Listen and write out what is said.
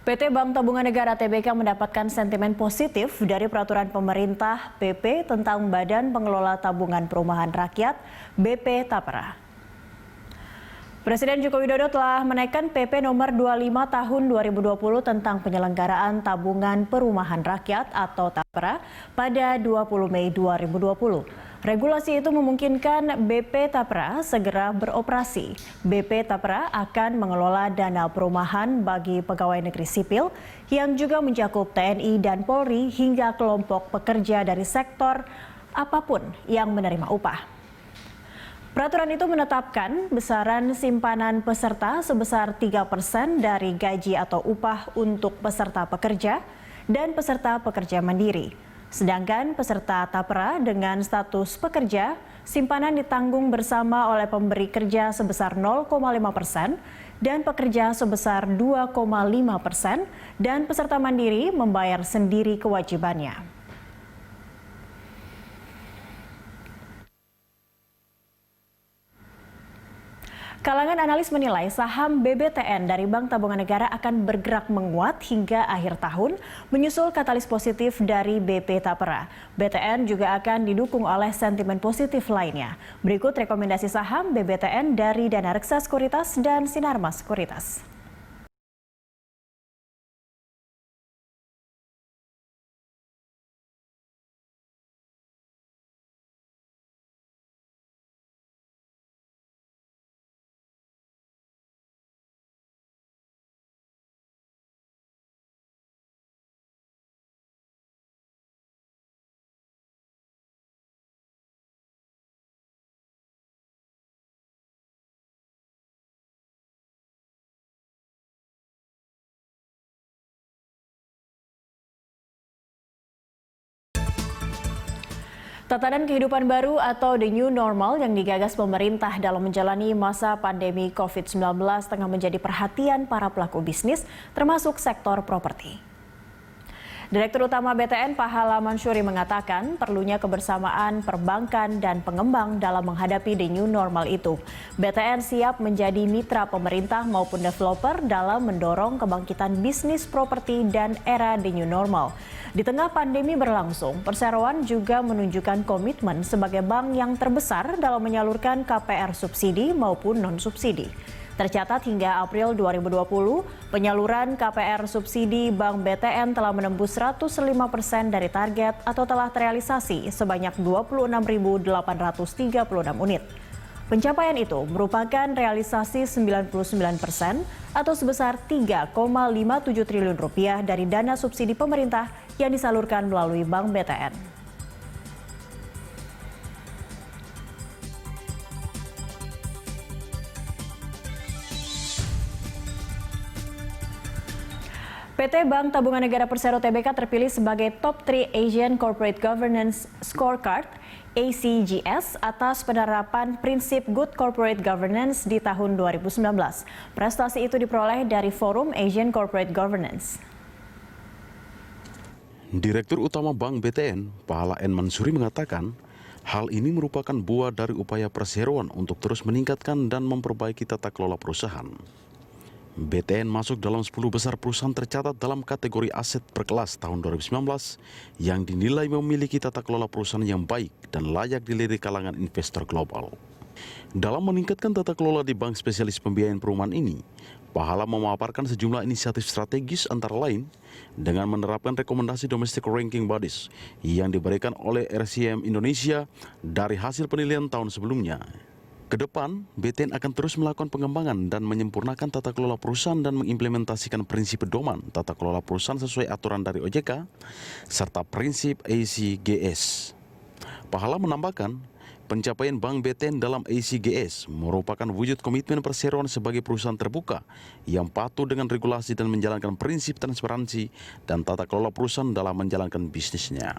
PT Bank Tabungan Negara (TBK) mendapatkan sentimen positif dari peraturan pemerintah PP tentang Badan Pengelola Tabungan Perumahan Rakyat (BP Tapera). Presiden Joko Widodo telah menaikkan PP nomor 25 tahun 2020 tentang penyelenggaraan tabungan perumahan rakyat atau Tapera pada 20 Mei 2020. Regulasi itu memungkinkan BP Tapera segera beroperasi. BP Tapera akan mengelola dana perumahan bagi pegawai negeri sipil yang juga mencakup TNI dan Polri hingga kelompok pekerja dari sektor apapun yang menerima upah. Peraturan itu menetapkan besaran simpanan peserta sebesar 3% dari gaji atau upah untuk peserta pekerja dan peserta pekerja mandiri. Sedangkan peserta Tapera dengan status pekerja, simpanan ditanggung bersama oleh pemberi kerja sebesar 0,5% dan pekerja sebesar 2,5% dan peserta mandiri membayar sendiri kewajibannya. Kalangan analis menilai saham BBTN dari Bank Tabungan Negara akan bergerak menguat hingga akhir tahun menyusul katalis positif dari BP Tapera. BTN juga akan didukung oleh sentimen positif lainnya. Berikut rekomendasi saham BBTN dari Dana Reksa Sekuritas dan Sinarmas Sekuritas. Tatanan kehidupan baru atau the new normal yang digagas pemerintah dalam menjalani masa pandemi COVID-19 tengah menjadi perhatian para pelaku bisnis termasuk sektor properti. Direktur Utama BTN Pahala Mansuri mengatakan perlunya kebersamaan perbankan dan pengembang dalam menghadapi the new normal itu. BTN siap menjadi mitra pemerintah maupun developer dalam mendorong kebangkitan bisnis properti dan era the new normal. Di tengah pandemi berlangsung, Perseroan juga menunjukkan komitmen sebagai bank yang terbesar dalam menyalurkan KPR subsidi maupun non-subsidi. Tercatat hingga April 2020, penyaluran KPR subsidi Bank BTN telah menembus 105% dari target atau telah terrealisasi sebanyak 26.836 unit. Pencapaian itu merupakan realisasi 99% atau sebesar 3,57 triliun rupiah dari dana subsidi pemerintah yang disalurkan melalui Bank BTN. PT Bank Tabungan Negara Persero TBK terpilih sebagai Top 3 Asian Corporate Governance Scorecard (ACGS) atas penerapan prinsip Good Corporate Governance di tahun 2019. Prestasi itu diperoleh dari Forum Asian Corporate Governance. Direktur Utama Bank BTN, Pahala N. Mansuri mengatakan, hal ini merupakan buah dari upaya Perseroan untuk terus meningkatkan dan memperbaiki tata kelola perusahaan. BTN masuk dalam 10 besar perusahaan tercatat dalam kategori aset berkelas tahun 2019 yang dinilai memiliki tata kelola perusahaan yang baik dan layak dilirik kalangan investor global. Dalam meningkatkan tata kelola di bank spesialis pembiayaan perumahan ini, Pahala memaparkan sejumlah inisiatif strategis antara lain dengan menerapkan rekomendasi domestic ranking bodies yang diberikan oleh RCM Indonesia dari hasil penilaian tahun sebelumnya. Kedepan, BTN akan terus melakukan pengembangan dan menyempurnakan tata kelola perusahaan dan mengimplementasikan prinsip pedoman tata kelola perusahaan sesuai aturan dari OJK, serta prinsip ACGS. Pahala menambahkan, pencapaian Bank BTN dalam ACGS merupakan wujud komitmen Perseroan sebagai perusahaan terbuka yang patuh dengan regulasi dan menjalankan prinsip transparansi dan tata kelola perusahaan dalam menjalankan bisnisnya.